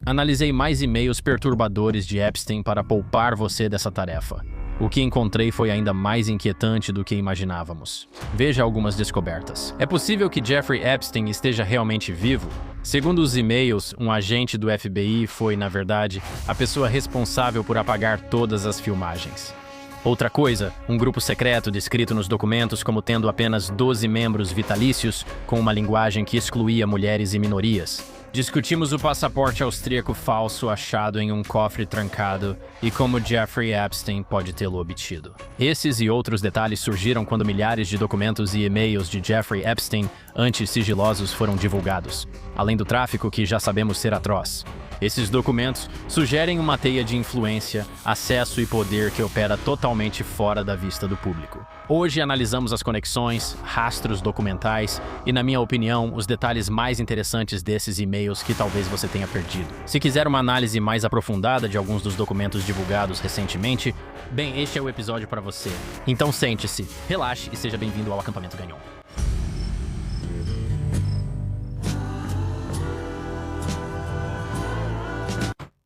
Analisei mais e-mails perturbadores de Epstein para poupar você dessa tarefa. O que encontrei foi ainda mais inquietante do que imaginávamos. Veja algumas descobertas. É possível que Jeffrey Epstein esteja realmente vivo? Segundo os e-mails, um agente do FBI foi, na verdade, a pessoa responsável por apagar todas as filmagens. Outra coisa, um grupo secreto descrito nos documentos como tendo apenas 12 membros vitalícios, com uma linguagem que excluía mulheres e minorias. Discutimos o passaporte austríaco falso achado em um cofre trancado e como Jeffrey Epstein pode tê-lo obtido. Esses e outros detalhes surgiram quando milhares de documentos e e-mails de Jeffrey Epstein anti-sigilosos foram divulgados, além do tráfico que já sabemos ser atroz. Esses documentos sugerem uma teia de influência, acesso e poder que opera totalmente fora da vista do público. Hoje analisamos as conexões, rastros documentais e, na minha opinião, os detalhes mais interessantes desses e-mails que talvez você tenha perdido. Se quiser uma análise mais aprofundada de alguns dos documentos divulgados recentemente, bem, este é o episódio para você. Então sente-se, relaxe e seja bem-vindo ao Acampamento Gagnon.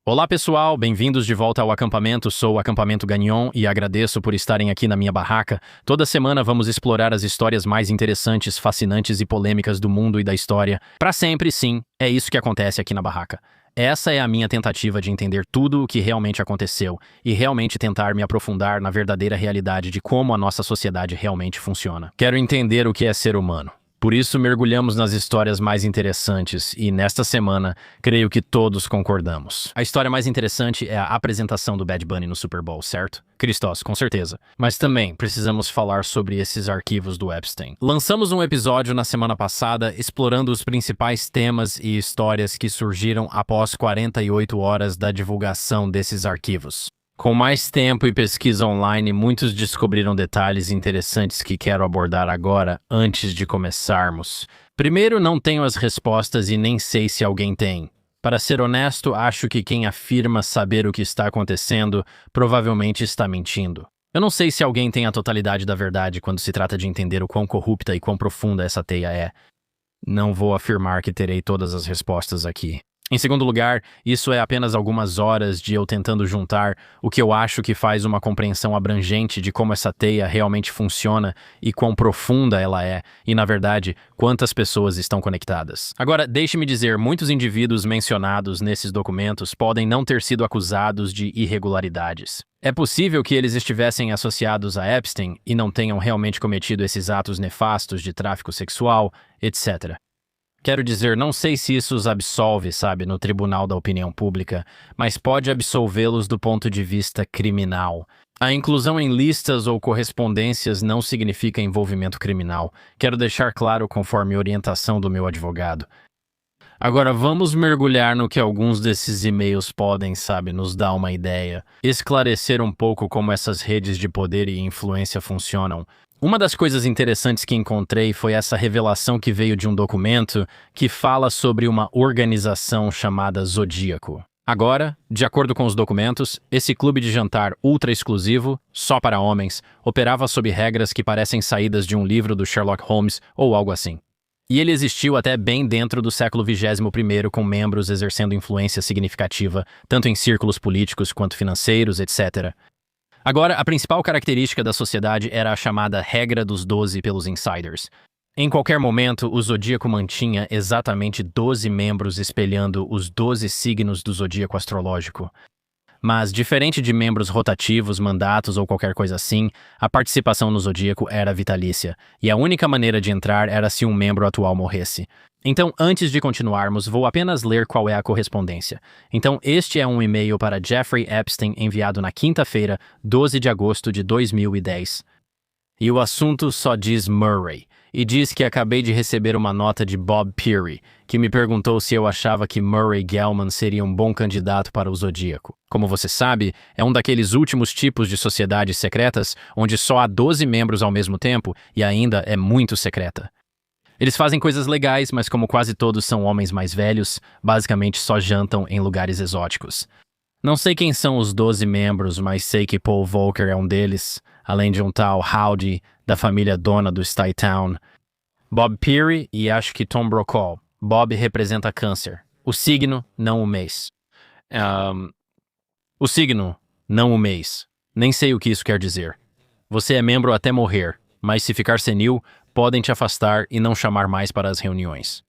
Olá pessoal, bem-vindos de volta ao acampamento, sou o Acampamento Gagnon e agradeço por estarem aqui na minha barraca. Toda semana vamos explorar as histórias mais interessantes, fascinantes e polêmicas do mundo e da história. Para sempre, sim, é isso que acontece aqui na barraca. Essa é a minha tentativa de entender tudo o que realmente aconteceu e realmente tentar me aprofundar na verdadeira realidade de como a nossa sociedade realmente funciona. Quero entender o que é ser humano. Por isso, mergulhamos nas histórias mais interessantes e, nesta semana, creio que todos concordamos. A história mais interessante é a apresentação do Bad Bunny no Super Bowl, certo? Cristos, com certeza. Mas também precisamos falar sobre esses arquivos do Epstein. Lançamos um episódio na semana passada explorando os principais temas e histórias que surgiram após 48 horas da divulgação desses arquivos. Com mais tempo e pesquisa online, muitos descobriram detalhes interessantes que quero abordar agora, antes de começarmos. Primeiro, não tenho as respostas e nem sei se alguém tem. Para ser honesto, acho que quem afirma saber o que está acontecendo provavelmente está mentindo. Eu não sei se alguém tem a totalidade da verdade quando se trata de entender o quão corrupta e quão profunda essa teia é. Não vou afirmar que terei todas as respostas aqui. Em segundo lugar, isso é apenas algumas horas de eu tentando juntar o que eu acho que faz uma compreensão abrangente de como essa teia realmente funciona e quão profunda ela é, e, na verdade, quantas pessoas estão conectadas. Agora, deixe-me dizer, muitos indivíduos mencionados nesses documentos podem não ter sido acusados de irregularidades. É possível que eles estivessem associados a Epstein e não tenham realmente cometido esses atos nefastos de tráfico sexual, etc. Quero dizer, não sei se isso os absolve, no tribunal da opinião pública, mas pode absolvê-los do ponto de vista criminal. A inclusão em listas ou correspondências não significa envolvimento criminal. Quero deixar claro conforme orientação do meu advogado. Agora vamos mergulhar no que alguns desses e-mails podem, nos dar uma ideia. Esclarecer um pouco como essas redes de poder e influência funcionam. Uma das coisas interessantes que encontrei foi essa revelação que veio de um documento que fala sobre uma organização chamada Zodíaco. Agora, de acordo com os documentos, esse clube de jantar ultra exclusivo, só para homens, operava sob regras que parecem saídas de um livro do Sherlock Holmes ou algo assim. E ele existiu até bem dentro do século XXI, com membros exercendo influência significativa, tanto em círculos políticos quanto financeiros, etc. Agora, a principal característica da sociedade era a chamada Regra dos 12 pelos insiders. Em qualquer momento, o Zodíaco mantinha exatamente 12 membros espelhando os 12 signos do Zodíaco astrológico. Mas, diferente de membros rotativos, mandatos ou qualquer coisa assim, a participação no Zodíaco era vitalícia, e a única maneira de entrar era se um membro atual morresse. Então, antes de continuarmos, vou apenas ler qual é a correspondência. Então, este é um e-mail para Jeffrey Epstein enviado na quinta-feira, 12 de agosto de 2010. E o assunto só diz Murray, e diz que acabei de receber uma nota de Bob Peary, que me perguntou se eu achava que Murray Gell-Mann seria um bom candidato para o Zodíaco. Como você sabe, é um daqueles últimos tipos de sociedades secretas onde só há 12 membros ao mesmo tempo e ainda é muito secreta. Eles fazem coisas legais, mas como quase todos são homens mais velhos, basicamente só jantam em lugares exóticos. Não sei quem são os 12 membros, mas sei que Paul Volcker é um deles, além de um tal Howdy, da família dona do Stuytown. Bob Peary e acho que Tom Brokaw. Bob representa câncer. O signo, não o mês. Ahn, o signo, não o mês. Nem sei o que isso quer dizer. Você é membro até morrer, mas se ficar senil, podem te afastar e não chamar mais para as reuniões.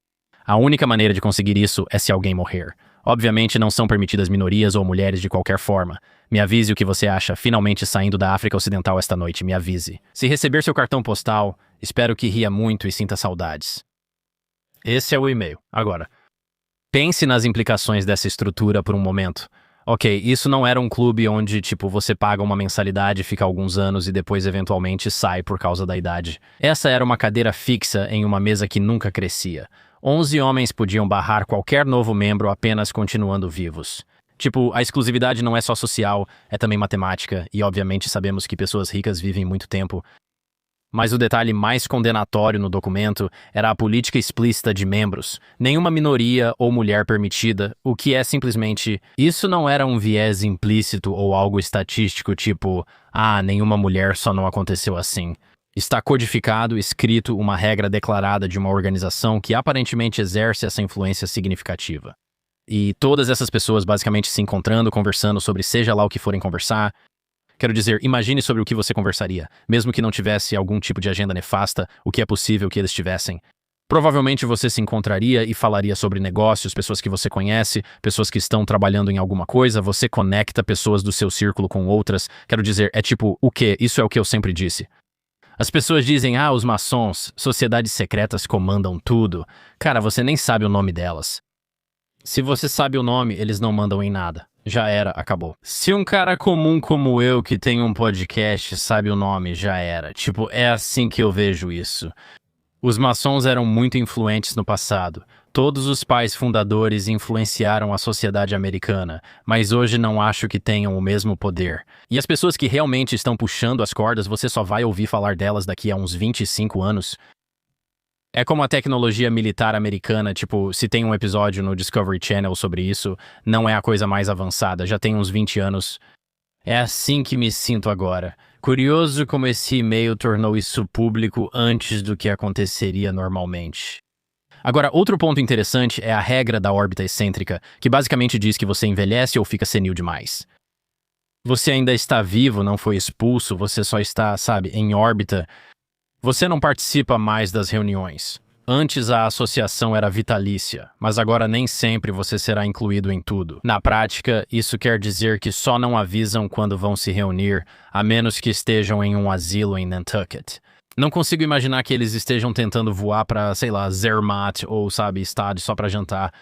A única maneira de conseguir isso é se alguém morrer. Obviamente não são permitidas minorias ou mulheres de qualquer forma. Me avise o que você acha finalmente saindo da África Ocidental esta noite, me avise. Se receber seu cartão postal, espero que ria muito e sinta saudades. Esse é o e-mail. Agora, pense nas implicações dessa estrutura por um momento. Ok, isso não era um clube onde, tipo, você paga uma mensalidade, fica alguns anos e depois eventualmente sai por causa da idade. Essa era uma cadeira fixa em uma mesa que nunca crescia. 11 homens podiam barrar qualquer novo membro apenas continuando vivos. Tipo, a exclusividade não é só social, é também matemática, e obviamente sabemos que pessoas ricas vivem muito tempo. Mas o detalhe mais condenatório no documento era a política explícita de membros. Nenhuma minoria ou mulher permitida, o que é simplesmente... Isso não era um viés implícito ou algo estatístico tipo, nenhuma mulher só não aconteceu assim. Está codificado, escrito, uma regra declarada de uma organização que aparentemente exerce essa influência significativa. E todas essas pessoas basicamente se encontrando, conversando sobre seja lá o que forem conversar. Quero dizer, imagine sobre o que você conversaria, mesmo que não tivesse algum tipo de agenda nefasta, o que é possível que eles tivessem. Provavelmente você se encontraria e falaria sobre negócios, pessoas que você conhece, pessoas que estão trabalhando em alguma coisa, você conecta pessoas do seu círculo com outras. Quero dizer, é tipo, o quê? Isso é o que eu sempre disse. As pessoas dizem, os maçons, sociedades secretas comandam tudo. Cara, você nem sabe o nome delas. Se você sabe o nome, eles não mandam em nada. Já era, acabou. Se um cara comum como eu, que tem um podcast, sabe o nome, já era. Tipo, é assim que eu vejo isso. Os maçons eram muito influentes no passado. Todos os pais fundadores influenciaram a sociedade americana, mas hoje não acho que tenham o mesmo poder. E as pessoas que realmente estão puxando as cordas, você só vai ouvir falar delas daqui a uns 25 anos. É como a tecnologia militar americana, tipo, se tem um episódio no Discovery Channel sobre isso, não é a coisa mais avançada, já tem uns 20 anos. É assim que me sinto agora. Curioso como esse e-mail tornou isso público antes do que aconteceria normalmente. Agora, outro ponto interessante é a regra da órbita excêntrica, que basicamente diz que você envelhece ou fica senil demais. Você ainda está vivo, não foi expulso, você só está, em órbita. Você não participa mais das reuniões. Antes a associação era vitalícia, mas agora nem sempre você será incluído em tudo. Na prática, isso quer dizer que só não avisam quando vão se reunir, a menos que estejam em um asilo em Nantucket. Não consigo imaginar que eles estejam tentando voar para, Zermatt ou, estádio só para jantar.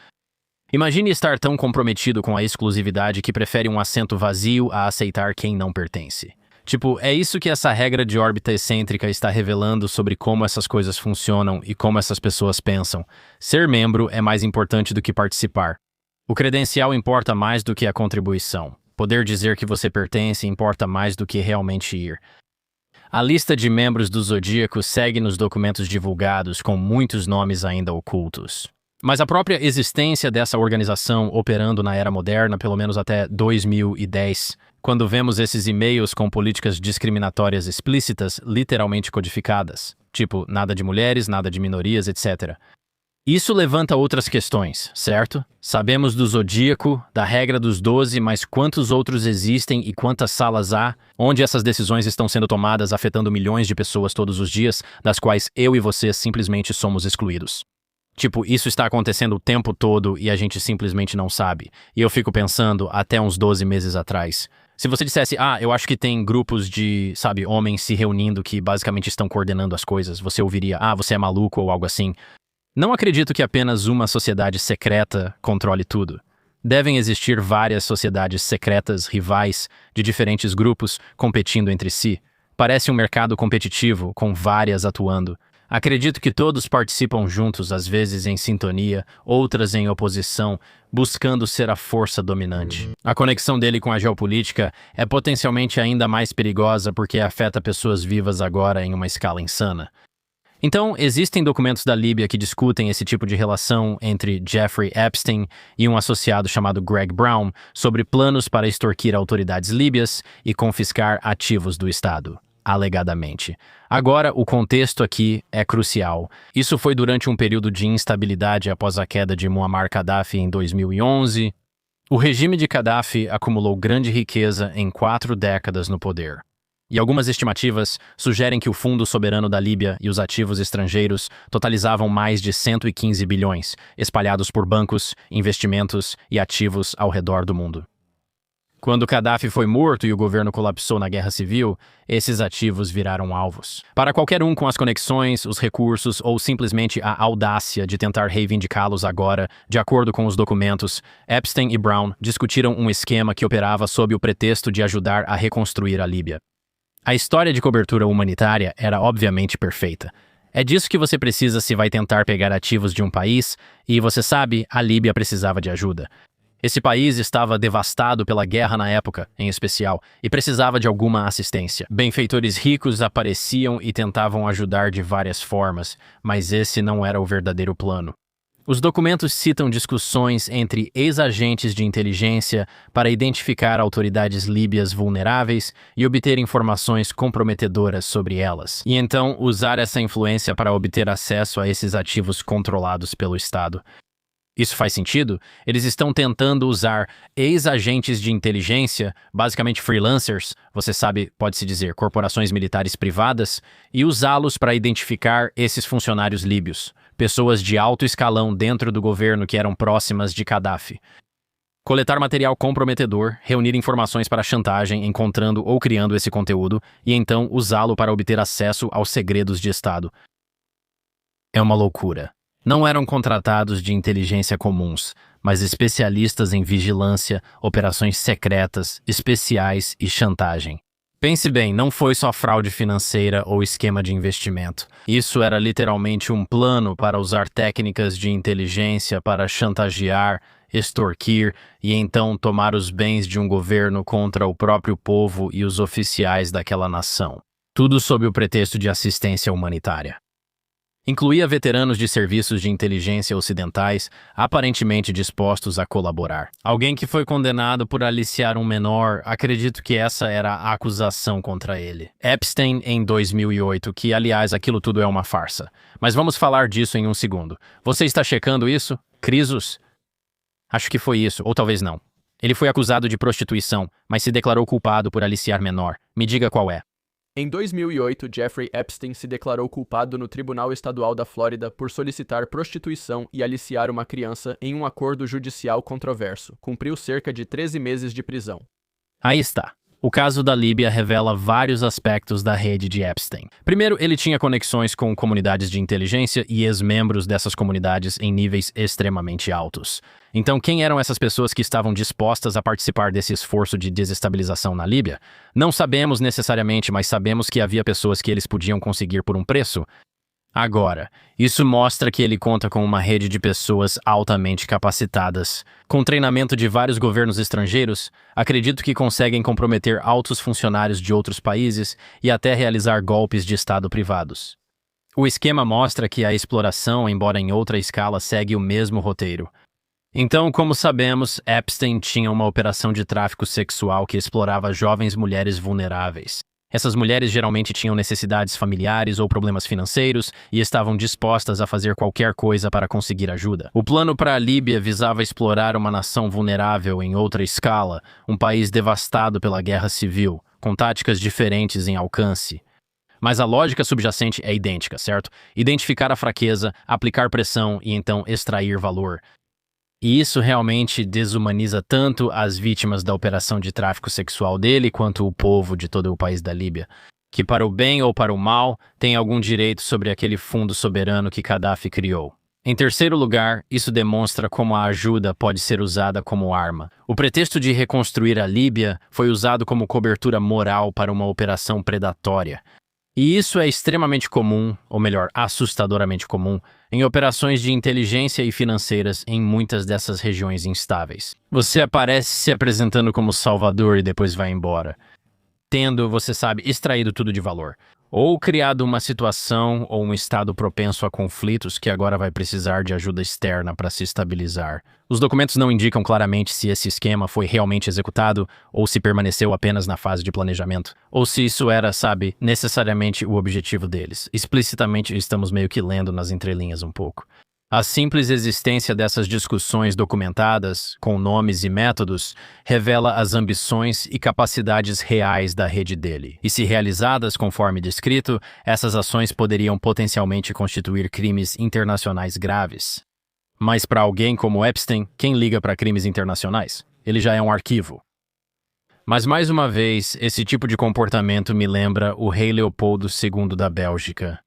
Imagine estar tão comprometido com a exclusividade que prefere um assento vazio a aceitar quem não pertence. Tipo, é isso que essa regra de órbita excêntrica está revelando sobre como essas coisas funcionam e como essas pessoas pensam. Ser membro é mais importante do que participar. O credencial importa mais do que a contribuição. Poder dizer que você pertence importa mais do que realmente ir. A lista de membros do Zodíaco segue nos documentos divulgados com muitos nomes ainda ocultos. Mas a própria existência dessa organização operando na era moderna, pelo menos até 2010, quando vemos esses e-mails com políticas discriminatórias explícitas, literalmente codificadas, tipo nada de mulheres, nada de minorias, etc. Isso levanta outras questões, certo? Sabemos do Zodíaco, da regra dos 12, mas quantos outros existem e quantas salas há, onde essas decisões estão sendo tomadas afetando milhões de pessoas todos os dias, das quais eu e você simplesmente somos excluídos. Tipo, isso está acontecendo o tempo todo e a gente simplesmente não sabe. E eu fico pensando, até uns 12 meses atrás, se você dissesse, eu acho que tem grupos de, homens se reunindo que basicamente estão coordenando as coisas, você ouviria, você é maluco ou algo assim. Não acredito que apenas uma sociedade secreta controle tudo. Devem existir várias sociedades secretas rivais de diferentes grupos competindo entre si. Parece um mercado competitivo, com várias atuando. Acredito que todos participam juntos, às vezes em sintonia, outras em oposição, buscando ser a força dominante. A conexão dele com a geopolítica é potencialmente ainda mais perigosa porque afeta pessoas vivas agora em uma escala insana. Então, existem documentos da Líbia que discutem esse tipo de relação entre Jeffrey Epstein e um associado chamado Greg Brown sobre planos para extorquir autoridades líbias e confiscar ativos do Estado, alegadamente. Agora, o contexto aqui é crucial. Isso foi durante um período de instabilidade após a queda de Muammar Gaddafi em 2011. O regime de Gaddafi acumulou grande riqueza em 4 décadas no poder. E algumas estimativas sugerem que o Fundo Soberano da Líbia e os ativos estrangeiros totalizavam mais de 115 bilhões, espalhados por bancos, investimentos e ativos ao redor do mundo. Quando Gaddafi foi morto e o governo colapsou na guerra civil, esses ativos viraram alvos. Para qualquer um com as conexões, os recursos ou simplesmente a audácia de tentar reivindicá-los agora, de acordo com os documentos, Epstein e Brown discutiram um esquema que operava sob o pretexto de ajudar a reconstruir a Líbia. A história de cobertura humanitária era obviamente perfeita. É disso que você precisa se vai tentar pegar ativos de um país, e você sabe, a Líbia precisava de ajuda. Esse país estava devastado pela guerra na época, em especial, e precisava de alguma assistência. Benfeitores ricos apareciam e tentavam ajudar de várias formas, mas esse não era o verdadeiro plano. Os documentos citam discussões entre ex-agentes de inteligência para identificar autoridades líbias vulneráveis e obter informações comprometedoras sobre elas, e então usar essa influência para obter acesso a esses ativos controlados pelo Estado. Isso faz sentido? Eles estão tentando usar ex-agentes de inteligência, basicamente freelancers, você sabe, pode-se dizer, corporações militares privadas, e usá-los para identificar esses funcionários líbios, pessoas de alto escalão dentro do governo que eram próximas de Gaddafi. Coletar material comprometedor, reunir informações para chantagem, encontrando ou criando esse conteúdo, e então usá-lo para obter acesso aos segredos de Estado. É uma loucura. Não eram contratados de inteligência comuns, mas especialistas em vigilância, operações secretas, especiais e chantagem. Pense bem, não foi só fraude financeira ou esquema de investimento. Isso era literalmente um plano para usar técnicas de inteligência para chantagear, extorquir e então tomar os bens de um governo contra o próprio povo e os oficiais daquela nação. Tudo sob o pretexto de assistência humanitária. Incluía veteranos de serviços de inteligência ocidentais, aparentemente dispostos a colaborar. Alguém que foi condenado por aliciar um menor, acredito que essa era a acusação contra ele. Epstein em 2008, que aliás aquilo tudo é uma farsa. Mas vamos falar disso em um segundo. Você está checando isso? Crisos? Acho que foi isso, ou talvez não. Ele foi acusado de prostituição, mas se declarou culpado por aliciar menor. Me diga qual é. Em 2008, Jeffrey Epstein se declarou culpado no Tribunal Estadual da Flórida por solicitar prostituição e aliciar uma criança em um acordo judicial controverso. Cumpriu cerca de 13 meses de prisão. Aí está. O caso da Líbia revela vários aspectos da rede de Epstein. Primeiro, ele tinha conexões com comunidades de inteligência e ex-membros dessas comunidades em níveis extremamente altos. Então, quem eram essas pessoas que estavam dispostas a participar desse esforço de desestabilização na Líbia? Não sabemos necessariamente, mas sabemos que havia pessoas que eles podiam conseguir por um preço. Agora, isso mostra que ele conta com uma rede de pessoas altamente capacitadas. Com treinamento de vários governos estrangeiros, acredito que conseguem comprometer altos funcionários de outros países e até realizar golpes de Estado privados. O esquema mostra que a exploração, embora em outra escala, segue o mesmo roteiro. Então, como sabemos, Epstein tinha uma operação de tráfico sexual que explorava jovens mulheres vulneráveis. Essas mulheres geralmente tinham necessidades familiares ou problemas financeiros e estavam dispostas a fazer qualquer coisa para conseguir ajuda. O plano para a Líbia visava explorar uma nação vulnerável em outra escala, um país devastado pela guerra civil, com táticas diferentes em alcance. Mas a lógica subjacente é idêntica, certo? Identificar a fraqueza, aplicar pressão e então extrair valor. E isso realmente desumaniza tanto as vítimas da operação de tráfico sexual dele quanto o povo de todo o país da Líbia, que para o bem ou para o mal tem algum direito sobre aquele fundo soberano que Gaddafi criou. Em terceiro lugar, isso demonstra como a ajuda pode ser usada como arma. O pretexto de reconstruir a Líbia foi usado como cobertura moral para uma operação predatória. E isso é extremamente comum, ou melhor, assustadoramente comum, em operações de inteligência e financeiras em muitas dessas regiões instáveis. Você aparece se apresentando como salvador e depois vai embora, tendo, você sabe, extraído tudo de valor. Ou criado uma situação ou um estado propenso a conflitos que agora vai precisar de ajuda externa para se estabilizar. Os documentos não indicam claramente se esse esquema foi realmente executado ou se permaneceu apenas na fase de planejamento. Ou se isso era, sabe, necessariamente o objetivo deles. Explicitamente estamos meio que lendo nas entrelinhas um pouco. A simples existência dessas discussões documentadas, com nomes e métodos, revela as ambições e capacidades reais da rede dele. E se realizadas conforme descrito, essas ações poderiam potencialmente constituir crimes internacionais graves. Mas para alguém como Epstein, quem liga para crimes internacionais? Ele já é um arquivo. Mas mais uma vez, esse tipo de comportamento me lembra o rei Leopoldo II da Bélgica,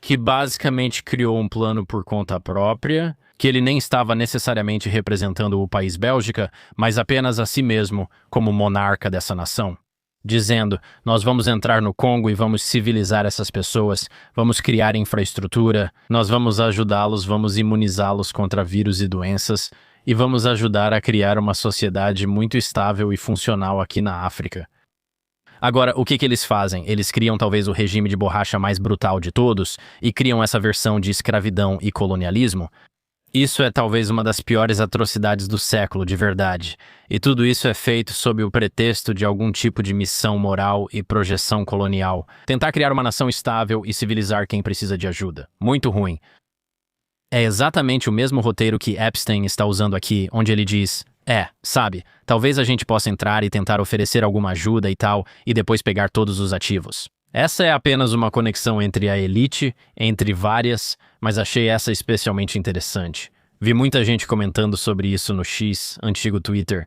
que basicamente criou um plano por conta própria, que ele nem estava necessariamente representando o país Bélgica, mas apenas a si mesmo como monarca dessa nação, dizendo: nós vamos entrar no Congo e vamos civilizar essas pessoas, vamos criar infraestrutura, nós vamos ajudá-los, vamos imunizá-los contra vírus e doenças, e vamos ajudar a criar uma sociedade muito estável e funcional aqui na África. Agora, o que eles fazem? Eles criam talvez o regime de borracha mais brutal de todos e criam essa versão de escravidão e colonialismo? Isso é talvez uma das piores atrocidades do século, de verdade. E tudo isso é feito sob o pretexto de algum tipo de missão moral e projeção colonial. Tentar criar uma nação estável e civilizar quem precisa de ajuda. Muito ruim. É exatamente o mesmo roteiro que Epstein está usando aqui, onde ele diz: sabe, talvez a gente possa entrar e tentar oferecer alguma ajuda e tal, e depois pegar todos os ativos. Essa é apenas uma conexão entre a elite, entre várias, mas achei essa especialmente interessante. Vi muita gente comentando sobre isso no X, antigo Twitter.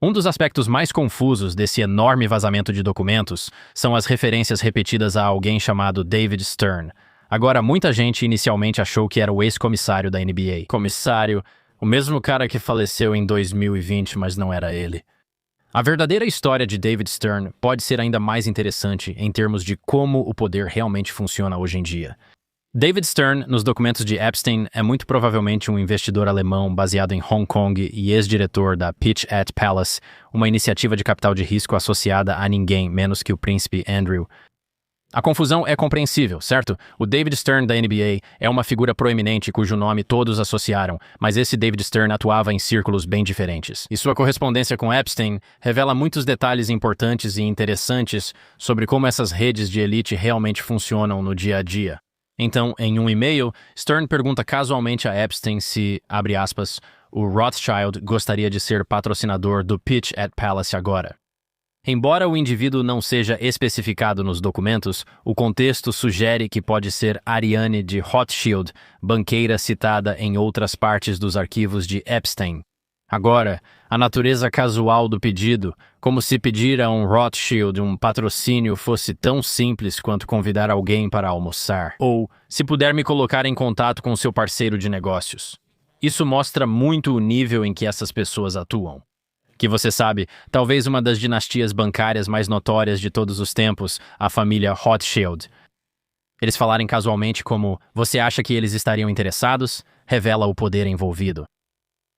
Um dos aspectos mais confusos desse enorme vazamento de documentos são as referências repetidas a alguém chamado David Stern. Agora, muita gente inicialmente achou que era o ex-comissário da NBA. Comissário, o mesmo cara que faleceu em 2020, mas não era ele. A verdadeira história de David Stern pode ser ainda mais interessante em termos de como o poder realmente funciona hoje em dia. David Stern, nos documentos de Epstein, é muito provavelmente um investidor alemão baseado em Hong Kong e ex-diretor da Pitch at Palace, uma iniciativa de capital de risco associada a ninguém menos que o príncipe Andrew. A confusão é compreensível, certo? O David Stern da NBA é uma figura proeminente cujo nome todos associaram, mas esse David Stern atuava em círculos bem diferentes. E sua correspondência com Epstein revela muitos detalhes importantes e interessantes sobre como essas redes de elite realmente funcionam no dia a dia. Então, em um e-mail, Stern pergunta casualmente a Epstein se, abre aspas, o Rothschild gostaria de ser patrocinador do Pitch at Palace agora. Embora o indivíduo não seja especificado nos documentos, o contexto sugere que pode ser Ariane de Rothschild, banqueira citada em outras partes dos arquivos de Epstein. Agora, a natureza casual do pedido, como se pedir a um Rothschild um patrocínio fosse tão simples quanto convidar alguém para almoçar, ou se puder me colocar em contato com seu parceiro de negócios. Isso mostra muito o nível em que essas pessoas atuam. Que você sabe, talvez uma das dinastias bancárias mais notórias de todos os tempos, a família Rothschild. Eles falarem casualmente como "você acha que eles estariam interessados?" revela o poder envolvido.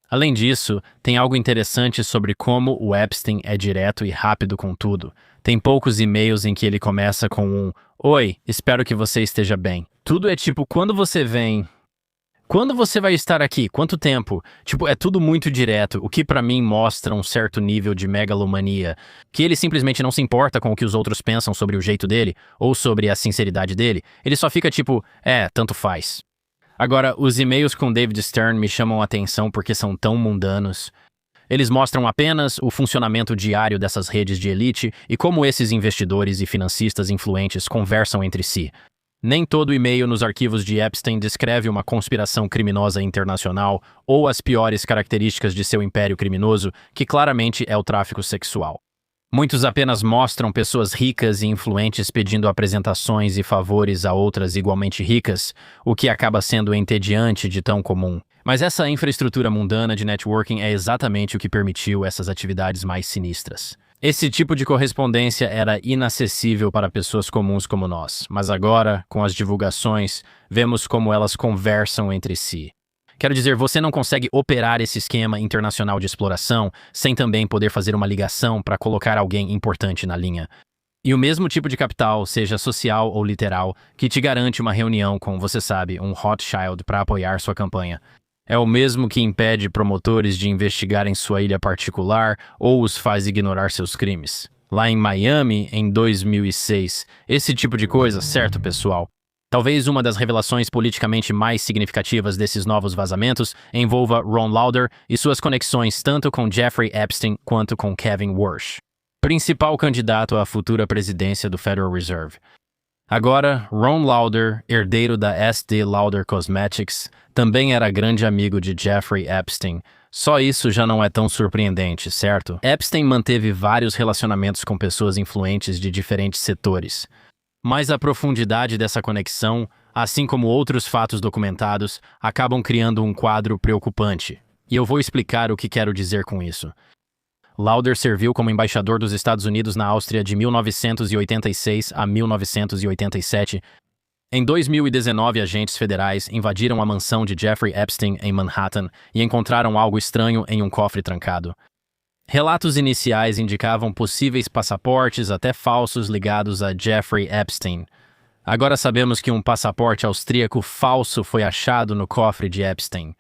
Além disso, tem algo interessante sobre como o Epstein é direto e rápido com tudo. Tem poucos e-mails em que ele começa com um "Oi, espero que você esteja bem." Tudo é tipo, quando você vem... Quando você vai estar aqui? Quanto tempo? Tipo, é tudo muito direto, o que pra mim mostra um certo nível de megalomania, que ele simplesmente não se importa com o que os outros pensam sobre o jeito dele, ou sobre a sinceridade dele, ele só fica tipo, tanto faz. Agora, os e-mails com David Stern me chamam a atenção porque são tão mundanos. Eles mostram apenas o funcionamento diário dessas redes de elite e como esses investidores e financistas influentes conversam entre si. Nem todo e-mail nos arquivos de Epstein descreve uma conspiração criminosa internacional ou as piores características de seu império criminoso, que claramente é o tráfico sexual. Muitos apenas mostram pessoas ricas e influentes pedindo apresentações e favores a outras igualmente ricas, o que acaba sendo entediante de tão comum. Mas essa infraestrutura mundana de networking é exatamente o que permitiu essas atividades mais sinistras. Esse tipo de correspondência era inacessível para pessoas comuns como nós, mas agora, com as divulgações, vemos como elas conversam entre si. Quero dizer, você não consegue operar esse esquema internacional de exploração sem também poder fazer uma ligação para colocar alguém importante na linha. E o mesmo tipo de capital, seja social ou literal, que te garante uma reunião com, você sabe, um Rothschild para apoiar sua campanha. É o mesmo que impede promotores de investigarem sua ilha particular ou os faz ignorar seus crimes. Lá em Miami, em 2006, esse tipo de coisa, certo, pessoal? Talvez uma das revelações politicamente mais significativas desses novos vazamentos envolva Ron Lauder e suas conexões tanto com Jeffrey Epstein quanto com Kevin Warsh, principal candidato à futura presidência do Federal Reserve. Agora, Ron Lauder, herdeiro da Estée Lauder Cosmetics, também era grande amigo de Jeffrey Epstein. Só isso já não é tão surpreendente, certo? Epstein manteve vários relacionamentos com pessoas influentes de diferentes setores. Mas a profundidade dessa conexão, assim como outros fatos documentados, acabam criando um quadro preocupante. E eu vou explicar o que quero dizer com isso. Lauder serviu como embaixador dos Estados Unidos na Áustria de 1986 a 1987. Em 2019, agentes federais invadiram a mansão de Jeffrey Epstein em Manhattan e encontraram algo estranho em um cofre trancado. Relatos iniciais indicavam possíveis passaportes, até falsos, ligados a Jeffrey Epstein. Agora sabemos que um passaporte austríaco falso foi achado no cofre de Epstein.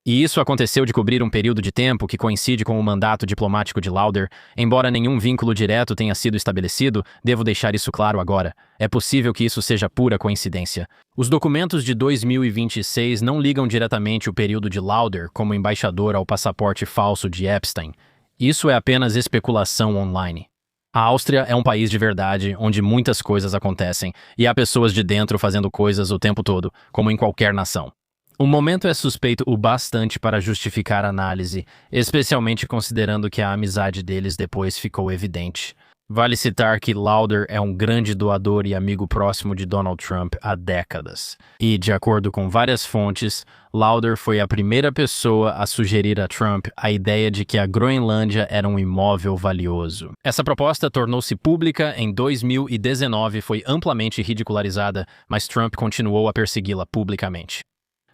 E isso aconteceu de cobrir um período de tempo que coincide com o mandato diplomático de Lauder. Embora nenhum vínculo direto tenha sido estabelecido, devo deixar isso claro agora. É possível que isso seja pura coincidência. Os documentos de 2026 não ligam diretamente o período de Lauder como embaixador ao passaporte falso de Epstein. Isso é apenas especulação online. A Áustria é um país de verdade, onde muitas coisas acontecem, e há pessoas de dentro fazendo coisas o tempo todo, como em qualquer nação. O momento é suspeito o bastante para justificar a análise, especialmente considerando que a amizade deles depois ficou evidente. Vale citar que Lauder é um grande doador e amigo próximo de Donald Trump há décadas. E, de acordo com várias fontes, Lauder foi a primeira pessoa a sugerir a Trump a ideia de que a Groenlândia era um imóvel valioso. Essa proposta tornou-se pública em 2019 e foi amplamente ridicularizada, mas Trump continuou a persegui-la publicamente.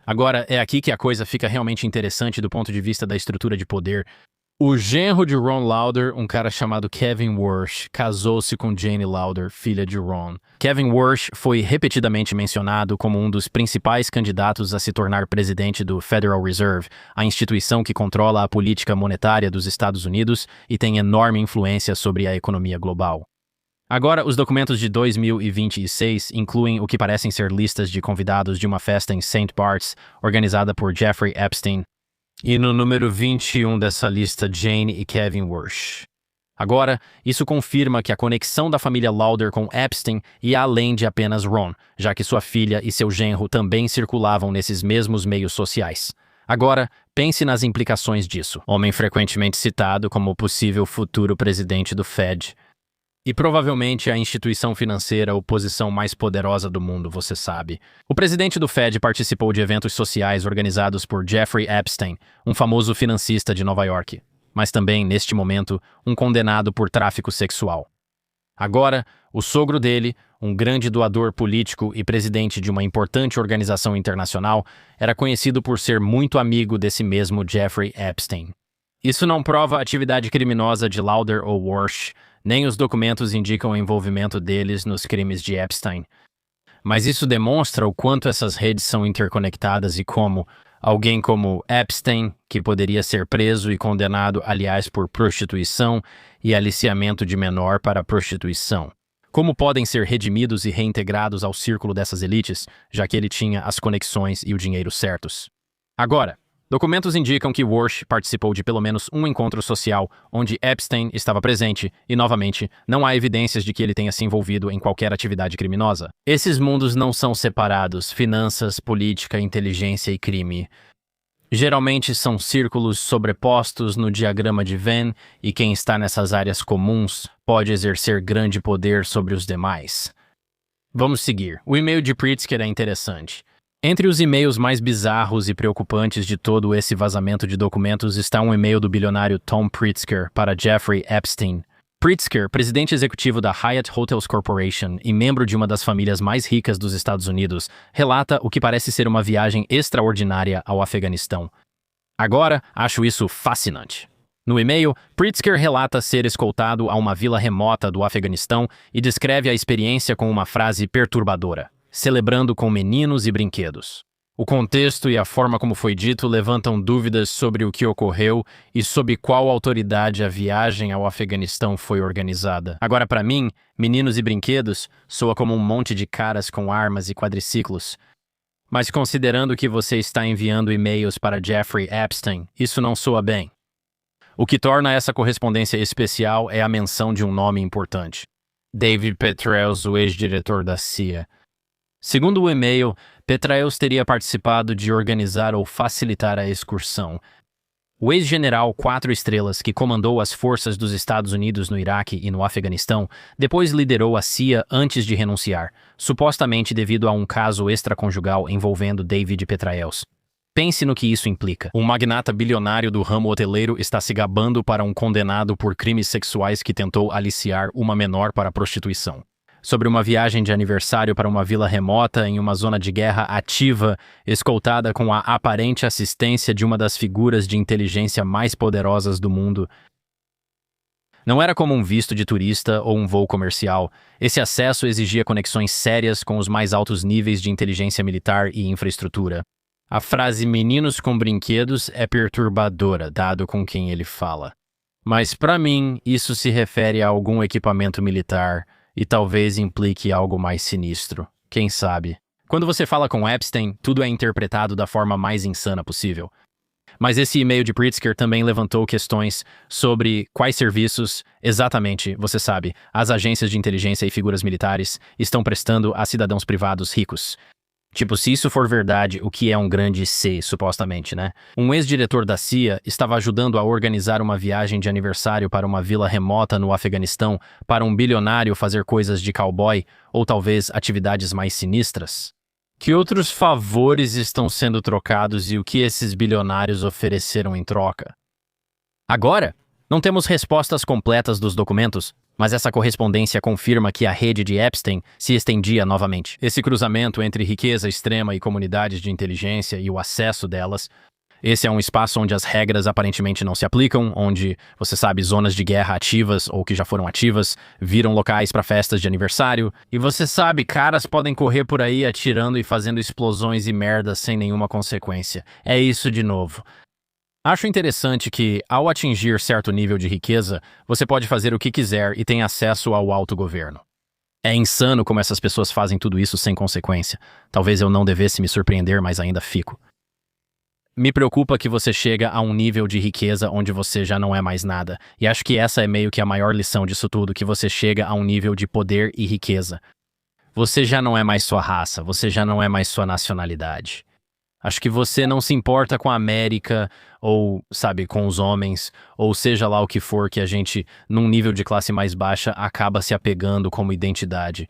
Agora, é aqui que a coisa fica realmente interessante do ponto de vista da estrutura de poder. O genro de Ron Lauder, um cara chamado Kevin Warsh, casou-se com Jane Lauder, filha de Ron. Kevin Warsh foi repetidamente mencionado como um dos principais candidatos a se tornar presidente do Federal Reserve, a instituição que controla a política monetária dos Estados Unidos e tem enorme influência sobre a economia global. Agora, os documentos de 2026 incluem o que parecem ser listas de convidados de uma festa em St. Bart's, organizada por Jeffrey Epstein, e no número 21 dessa lista, Jane e Kevin Warsh. Agora, isso confirma que a conexão da família Lauder com Epstein ia além de apenas Ron, já que sua filha e seu genro também circulavam nesses mesmos meios sociais. Agora, pense nas implicações disso. Homem frequentemente citado como o possível futuro presidente do Fed. E provavelmente a instituição financeira ou posição mais poderosa do mundo, você sabe. O presidente do Fed participou de eventos sociais organizados por Jeffrey Epstein, um famoso financista de Nova York, mas também, neste momento, um condenado por tráfico sexual. Agora, o sogro dele, um grande doador político e presidente de uma importante organização internacional, era conhecido por ser muito amigo desse mesmo Jeffrey Epstein. Isso não prova a atividade criminosa de Lauder ou Warsh, nem os documentos indicam o envolvimento deles nos crimes de Epstein. Mas isso demonstra o quanto essas redes são interconectadas e como alguém como Epstein, que poderia ser preso e condenado, aliás, por prostituição e aliciamento de menor para prostituição. Como podem ser redimidos e reintegrados ao círculo dessas elites, já que ele tinha as conexões e o dinheiro certos. Agora, documentos indicam que Warsh participou de pelo menos um encontro social onde Epstein estava presente e, novamente, não há evidências de que ele tenha se envolvido em qualquer atividade criminosa. Esses mundos não são separados, finanças, política, inteligência e crime. Geralmente são círculos sobrepostos no diagrama de Venn e quem está nessas áreas comuns pode exercer grande poder sobre os demais. Vamos seguir. O e-mail de Pritzker é interessante. Entre os e-mails mais bizarros e preocupantes de todo esse vazamento de documentos está um e-mail do bilionário Tom Pritzker para Jeffrey Epstein. Pritzker, presidente executivo da Hyatt Hotels Corporation e membro de uma das famílias mais ricas dos Estados Unidos, relata o que parece ser uma viagem extraordinária ao Afeganistão. Agora, acho isso fascinante. No e-mail, Pritzker relata ser escoltado a uma vila remota do Afeganistão e descreve a experiência com uma frase perturbadora: celebrando com meninos e brinquedos. O contexto e a forma como foi dito levantam dúvidas sobre o que ocorreu e sob qual autoridade a viagem ao Afeganistão foi organizada. Agora, para mim, meninos e brinquedos soa como um monte de caras com armas e quadriciclos. Mas considerando que você está enviando e-mails para Jeffrey Epstein, isso não soa bem. O que torna essa correspondência especial é a menção de um nome importante. David Petraeus, o ex-diretor da CIA. Segundo o e-mail, Petraeus teria participado de organizar ou facilitar a excursão. O ex-general 4 estrelas que comandou as forças dos Estados Unidos no Iraque e no Afeganistão, depois liderou a CIA antes de renunciar, supostamente devido a um caso extraconjugal envolvendo David Petraeus. Pense no que isso implica. Um magnata bilionário do ramo hoteleiro está se gabando para um condenado por crimes sexuais que tentou aliciar uma menor para a prostituição. Sobre uma viagem de aniversário para uma vila remota em uma zona de guerra ativa, escoltada com a aparente assistência de uma das figuras de inteligência mais poderosas do mundo. Não era como um visto de turista ou um voo comercial. Esse acesso exigia conexões sérias com os mais altos níveis de inteligência militar e infraestrutura. A frase "meninos com brinquedos" é perturbadora, dado com quem ele fala. Mas, para mim, isso se refere a algum equipamento militar e talvez implique algo mais sinistro. Quem sabe? Quando você fala com Epstein, tudo é interpretado da forma mais insana possível. Mas esse e-mail de Pritzker também levantou questões sobre quais serviços, exatamente, você sabe, as agências de inteligência e figuras militares estão prestando a cidadãos privados ricos. Tipo, se isso for verdade, o que é um grande C, supostamente, né? Um ex-diretor da CIA estava ajudando a organizar uma viagem de aniversário para uma vila remota no Afeganistão para um bilionário fazer coisas de cowboy ou talvez atividades mais sinistras? Que outros favores estão sendo trocados e o que esses bilionários ofereceram em troca? Agora, não temos respostas completas dos documentos, mas essa correspondência confirma que a rede de Epstein se estendia novamente. Esse cruzamento entre riqueza extrema e comunidades de inteligência e o acesso delas. Esse é um espaço onde as regras aparentemente não se aplicam, onde, você sabe, zonas de guerra ativas ou que já foram ativas viram locais para festas de aniversário. E você sabe, caras podem correr por aí atirando e fazendo explosões e merdas sem nenhuma consequência. É isso de novo. Acho interessante que, ao atingir certo nível de riqueza, você pode fazer o que quiser e tem acesso ao autogoverno. É insano como essas pessoas fazem tudo isso sem consequência. Talvez eu não devesse me surpreender, mas ainda fico. Me preocupa que você chega a um nível de riqueza onde você já não é mais nada. E acho que essa é meio que a maior lição disso tudo, que você chega a um nível de poder e riqueza. Você já não é mais sua raça, você já não é mais sua nacionalidade. Acho que você não se importa com a América, ou, sabe, com os homens, ou seja lá o que for que a gente, num nível de classe mais baixa, acaba se apegando como identidade.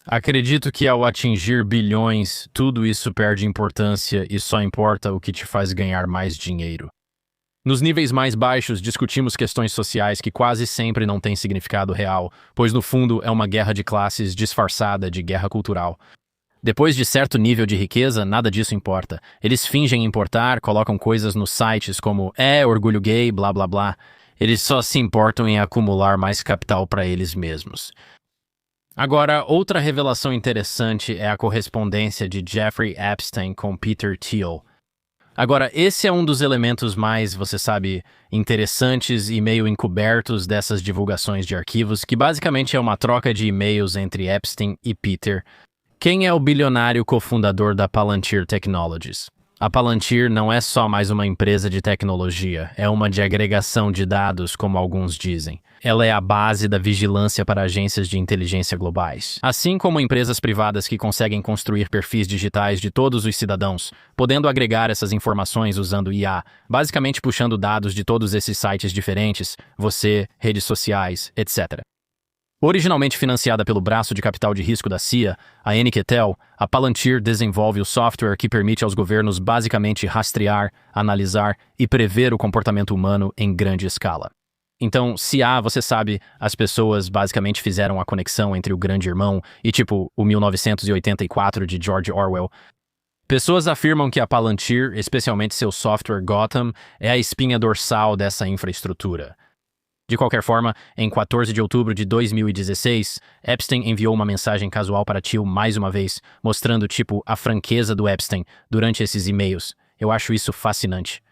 Acredito que ao atingir bilhões, tudo isso perde importância e só importa o que te faz ganhar mais dinheiro. Nos níveis mais baixos, discutimos questões sociais que quase sempre não têm significado real, pois no fundo é uma guerra de classes disfarçada de guerra cultural. Depois de certo nível de riqueza, nada disso importa. Eles fingem importar, colocam coisas nos sites como orgulho gay, blá blá blá. Eles só se importam em acumular mais capital para eles mesmos. Agora, outra revelação interessante é a correspondência de Jeffrey Epstein com Peter Thiel. Agora, esse é um dos elementos mais, você sabe, interessantes e meio encobertos dessas divulgações de arquivos, que basicamente é uma troca de e-mails entre Epstein e Peter. Quem é o bilionário cofundador da Palantir Technologies? A Palantir não é só mais uma empresa de tecnologia, é uma de agregação de dados, como alguns dizem. Ela é a base da vigilância para agências de inteligência globais. Assim como empresas privadas que conseguem construir perfis digitais de todos os cidadãos, podendo agregar essas informações usando IA, basicamente puxando dados de todos esses sites diferentes, você, redes sociais, etc. Originalmente financiada pelo braço de capital de risco da CIA, a NQTel, a Palantir desenvolve o software que permite aos governos basicamente rastrear, analisar e prever o comportamento humano em grande escala. Então, se você sabe, as pessoas basicamente fizeram a conexão entre o Grande Irmão e o 1984 de George Orwell. Pessoas afirmam que a Palantir, especialmente seu software Gotham, é a espinha dorsal dessa infraestrutura. De qualquer forma, em 14 de outubro de 2016, Epstein enviou uma mensagem casual para Thiel mais uma vez, mostrando, a franqueza do Epstein durante esses e-mails. Eu acho isso fascinante.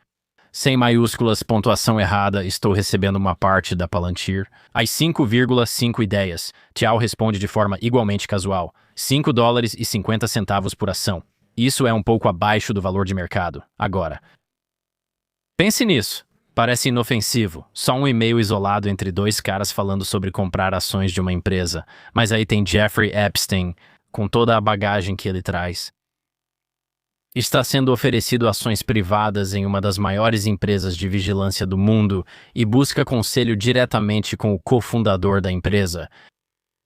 Sem maiúsculas, pontuação errada, estou recebendo uma parte da Palantir. As 5,5 ideias. Thiel responde de forma igualmente casual. $5,50 por ação. Isso é um pouco abaixo do valor de mercado. Agora, pense nisso. Parece inofensivo. Só um e-mail isolado entre dois caras falando sobre comprar ações de uma empresa. Mas aí tem Jeffrey Epstein, com toda a bagagem que ele traz. Está sendo oferecido ações privadas em uma das maiores empresas de vigilância do mundo e busca conselho diretamente com o cofundador da empresa.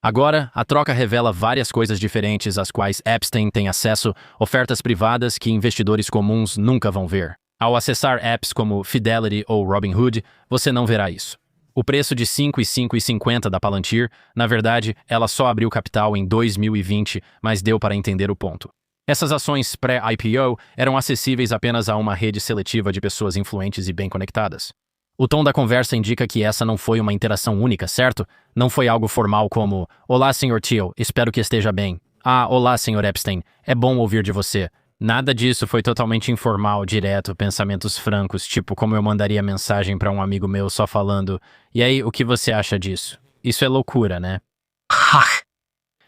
Agora, a troca revela várias coisas diferentes às quais Epstein tem acesso, ofertas privadas que investidores comuns nunca vão ver. Ao acessar apps como Fidelity ou Robinhood, você não verá isso. O preço de $5,50 da Palantir, na verdade, ela só abriu capital em 2020, mas deu para entender o ponto. Essas ações pré-IPO eram acessíveis apenas a uma rede seletiva de pessoas influentes e bem conectadas. O tom da conversa indica que essa não foi uma interação única, certo? Não foi algo formal como "Olá, Sr. Thiel, espero que esteja bem. Ah, olá, Sr. Epstein, é bom ouvir de você." Nada disso foi totalmente informal, direto, pensamentos francos, tipo como eu mandaria mensagem para um amigo meu só falando "E aí, o que você acha disso?" Isso é loucura, né?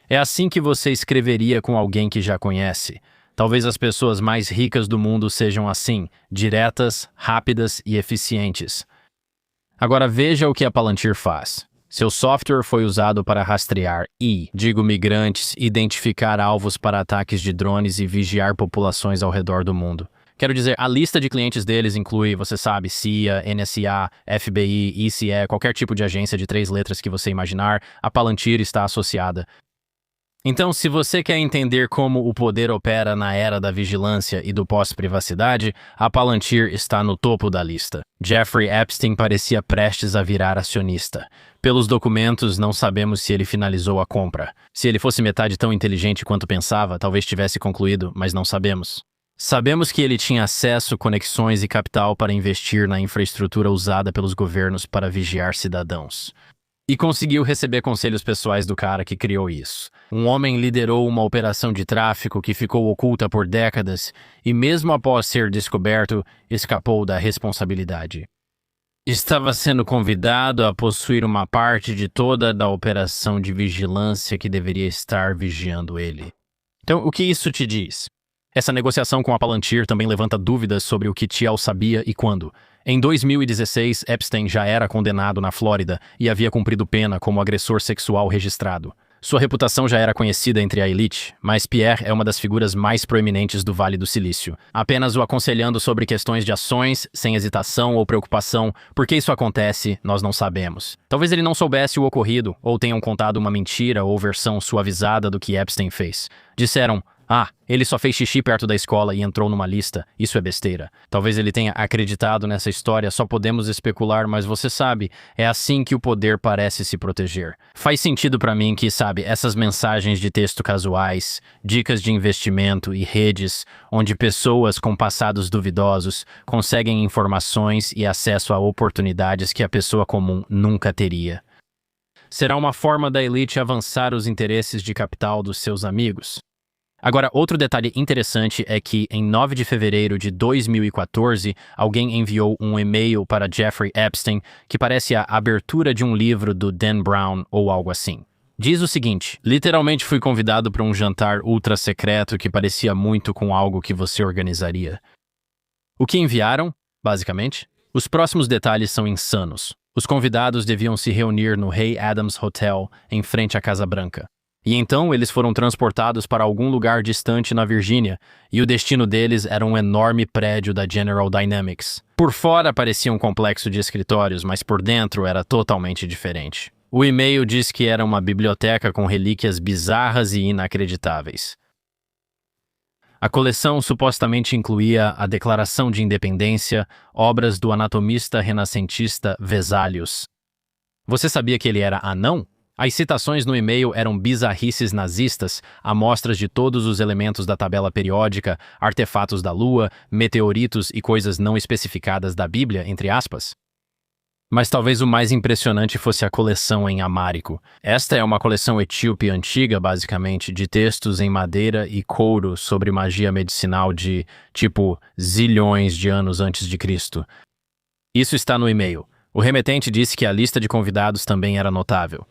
É assim que você escreveria com alguém que já conhece. Talvez as pessoas mais ricas do mundo sejam assim, diretas, rápidas e eficientes. Agora veja o que a Palantir faz. Seu software foi usado para rastrear migrantes, identificar alvos para ataques de drones e vigiar populações ao redor do mundo. Quero dizer, a lista de clientes deles inclui, você sabe, CIA, NSA, FBI, ICE, qualquer tipo de agência de 3 letras que você imaginar, a Palantir está associada. Então, se você quer entender como o poder opera na era da vigilância e do pós-privacidade, a Palantir está no topo da lista. Jeffrey Epstein parecia prestes a virar acionista. Pelos documentos, não sabemos se ele finalizou a compra. Se ele fosse metade tão inteligente quanto pensava, talvez tivesse concluído, mas não sabemos. Sabemos que ele tinha acesso, conexões e capital para investir na infraestrutura usada pelos governos para vigiar cidadãos. E conseguiu receber conselhos pessoais do cara que criou isso. Um homem liderou uma operação de tráfico que ficou oculta por décadas e, mesmo após ser descoberto, escapou da responsabilidade. Estava sendo convidado a possuir uma parte de toda a operação de vigilância que deveria estar vigiando ele. Então, o que isso te diz? Essa negociação com a Palantir também levanta dúvidas sobre o que Thiel sabia e quando. Em 2016, Epstein já era condenado na Flórida e havia cumprido pena como agressor sexual registrado. Sua reputação já era conhecida entre a elite, mas Pierre é uma das figuras mais proeminentes do Vale do Silício, apenas o aconselhando sobre questões de ações, sem hesitação ou preocupação. Por que isso acontece, nós não sabemos. Talvez ele não soubesse o ocorrido, ou tenham contado uma mentira ou versão suavizada do que Epstein fez. Disseram: ele só fez xixi perto da escola e entrou numa lista. Isso é besteira. Talvez ele tenha acreditado nessa história, só podemos especular, mas você sabe, é assim que o poder parece se proteger. Faz sentido pra mim que, essas mensagens de texto casuais, dicas de investimento e redes, onde pessoas com passados duvidosos conseguem informações e acesso a oportunidades que a pessoa comum nunca teria. Será uma forma da elite avançar os interesses de capital dos seus amigos? Agora, outro detalhe interessante é que, em 9 de fevereiro de 2014, alguém enviou um e-mail para Jeffrey Epstein que parece a abertura de um livro do Dan Brown ou algo assim. Diz o seguinte: literalmente fui convidado para um jantar ultra secreto que parecia muito com algo que você organizaria. O que enviaram, basicamente? Os próximos detalhes são insanos. Os convidados deviam se reunir no Hay Adams Hotel, em frente à Casa Branca. E então eles foram transportados para algum lugar distante na Virgínia, e o destino deles era um enorme prédio da General Dynamics. Por fora parecia um complexo de escritórios, mas por dentro era totalmente diferente. O e-mail diz que era uma biblioteca com relíquias bizarras e inacreditáveis. A coleção supostamente incluía a Declaração de Independência, obras do anatomista renascentista Vesalius. Você sabia que ele era anão? As citações no e-mail eram bizarrices nazistas, amostras de todos os elementos da tabela periódica, artefatos da Lua, meteoritos e coisas não especificadas da Bíblia, entre aspas. Mas talvez o mais impressionante fosse a coleção em amárico. Esta é uma coleção etíope antiga, basicamente, de textos em madeira e couro sobre magia medicinal de, tipo, zilhões de anos antes de Cristo. Isso está no e-mail. O remetente disse que a lista de convidados também era notável.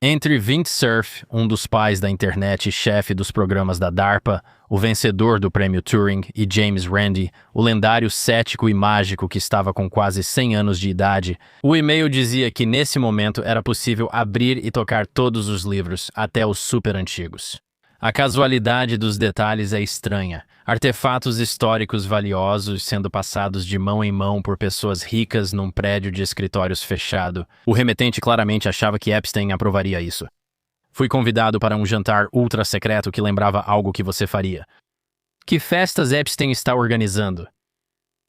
Entre Vint Cerf, um dos pais da internet e chefe dos programas da DARPA, o vencedor do prêmio Turing, e James Randi, o lendário cético e mágico que estava com quase 100 anos de idade, o e-mail dizia que nesse momento era possível abrir e tocar todos os livros, até os super antigos. A casualidade dos detalhes é estranha. Artefatos históricos valiosos sendo passados de mão em mão por pessoas ricas num prédio de escritórios fechado. O remetente claramente achava que Epstein aprovaria isso. Fui convidado para um jantar ultra secreto que lembrava algo que você faria. Que festas Epstein está organizando?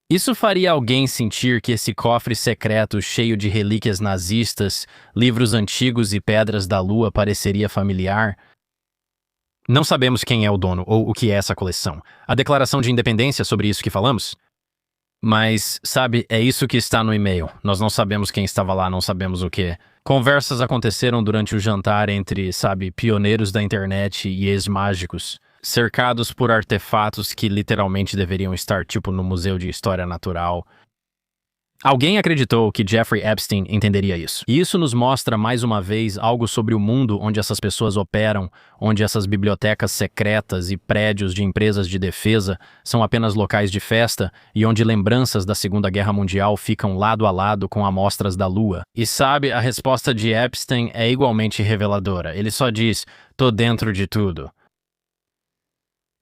Isso faria alguém sentir que esse cofre secreto cheio de relíquias nazistas, livros antigos e pedras da lua pareceria familiar? Não sabemos quem é o dono ou o que é essa coleção. A declaração de independência sobre isso que falamos? Mas, sabe, é isso que está no e-mail. Nós não sabemos quem estava lá, não sabemos o que. Conversas aconteceram durante o jantar entre, sabe, pioneiros da internet e ex-mágicos, cercados por artefatos que literalmente deveriam estar, tipo, no Museu de História Natural. Alguém acreditou que Jeffrey Epstein entenderia isso. E isso nos mostra mais uma vez algo sobre o mundo onde essas pessoas operam, onde essas bibliotecas secretas e prédios de empresas de defesa são apenas locais de festa e onde lembranças da Segunda Guerra Mundial ficam lado a lado com amostras da Lua. E sabe, a resposta de Epstein é igualmente reveladora. Ele só diz, "Tô dentro de tudo."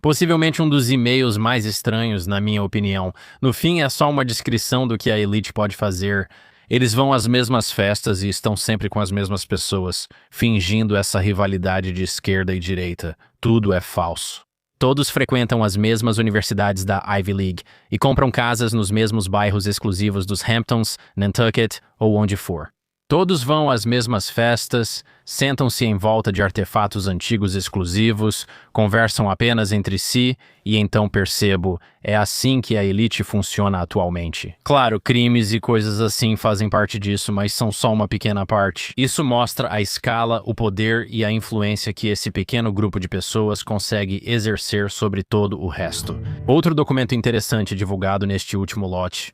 Possivelmente um dos e-mails mais estranhos, na minha opinião. No fim, é só uma descrição do que a elite pode fazer. Eles vão às mesmas festas e estão sempre com as mesmas pessoas, fingindo essa rivalidade de esquerda e direita. Tudo é falso. Todos frequentam as mesmas universidades da Ivy League e compram casas nos mesmos bairros exclusivos dos Hamptons, Nantucket ou onde for. Todos vão às mesmas festas, sentam-se em volta de artefatos antigos exclusivos, conversam apenas entre si e então percebo, é assim que a elite funciona atualmente. Claro, crimes e coisas assim fazem parte disso, mas são só uma pequena parte. Isso mostra a escala, o poder e a influência que esse pequeno grupo de pessoas consegue exercer sobre todo o resto. Outro documento interessante divulgado neste último lote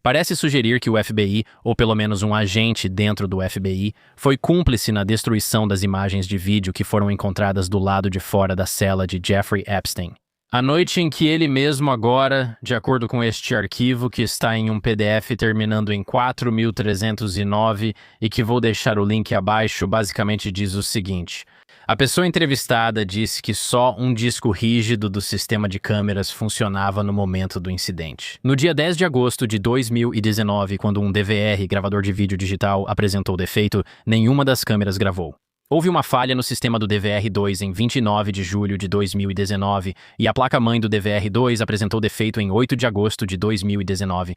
parece sugerir que o FBI, ou pelo menos um agente dentro do FBI, foi cúmplice na destruição das imagens de vídeo que foram encontradas do lado de fora da cela de Jeffrey Epstein. A noite em que ele mesmo agora, de acordo com este arquivo que está em um PDF terminando em 4309 e que vou deixar o link abaixo, basicamente diz o seguinte: a pessoa entrevistada disse que só um disco rígido do sistema de câmeras funcionava no momento do incidente. No dia 10 de agosto de 2019, quando um DVR, gravador de vídeo digital, apresentou defeito, nenhuma das câmeras gravou. Houve uma falha no sistema do DVR2 em 29 de julho de 2019 e a placa-mãe do DVR2 apresentou defeito em 8 de agosto de 2019.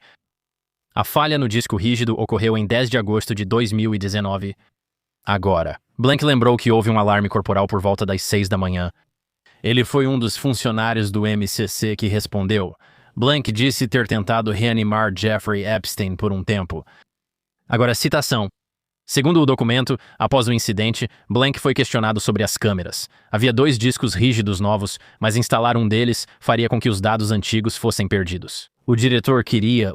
A falha no disco rígido ocorreu em 10 de agosto de 2019. Agora, Blank lembrou que houve um alarme corporal por volta das 6 da manhã. Ele foi um dos funcionários do MCC que respondeu. Blank disse ter tentado reanimar Jeffrey Epstein por um tempo. Agora, citação. Segundo o documento, após o incidente, Blank foi questionado sobre as câmeras. Havia 2 discos rígidos novos, mas instalar um deles faria com que os dados antigos fossem perdidos. O diretor queria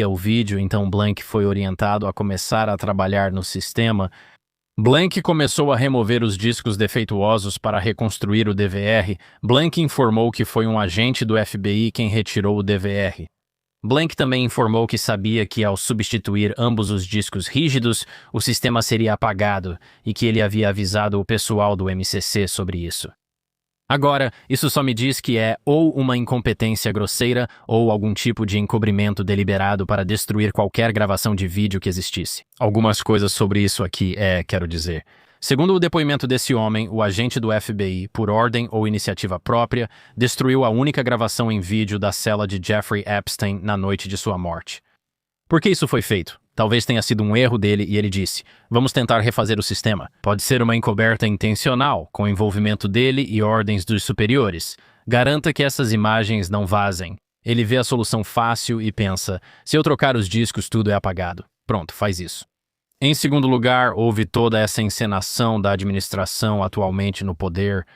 o vídeo, então Blank foi orientado a começar a trabalhar no sistema. Blank começou a remover os discos defeituosos para reconstruir o DVR. Blank informou que foi um agente do FBI quem retirou o DVR. Blank também informou que sabia que ao substituir ambos os discos rígidos, o sistema seria apagado e que ele havia avisado o pessoal do MCC sobre isso. Agora, isso só me diz que é ou uma incompetência grosseira ou algum tipo de encobrimento deliberado para destruir qualquer gravação de vídeo que existisse. Algumas coisas sobre isso aqui quero dizer. Segundo o depoimento desse homem, o agente do FBI, por ordem ou iniciativa própria, destruiu a única gravação em vídeo da cela de Jeffrey Epstein na noite de sua morte. Por que isso foi feito? Talvez tenha sido um erro dele e ele disse, vamos tentar refazer o sistema. Pode ser uma encoberta intencional, com envolvimento dele e ordens dos superiores. Garanta que essas imagens não vazem. Ele vê a solução fácil e pensa: se eu trocar os discos, tudo é apagado. Pronto, faz isso. Em segundo lugar, houve toda essa encenação da administração atualmente no poder.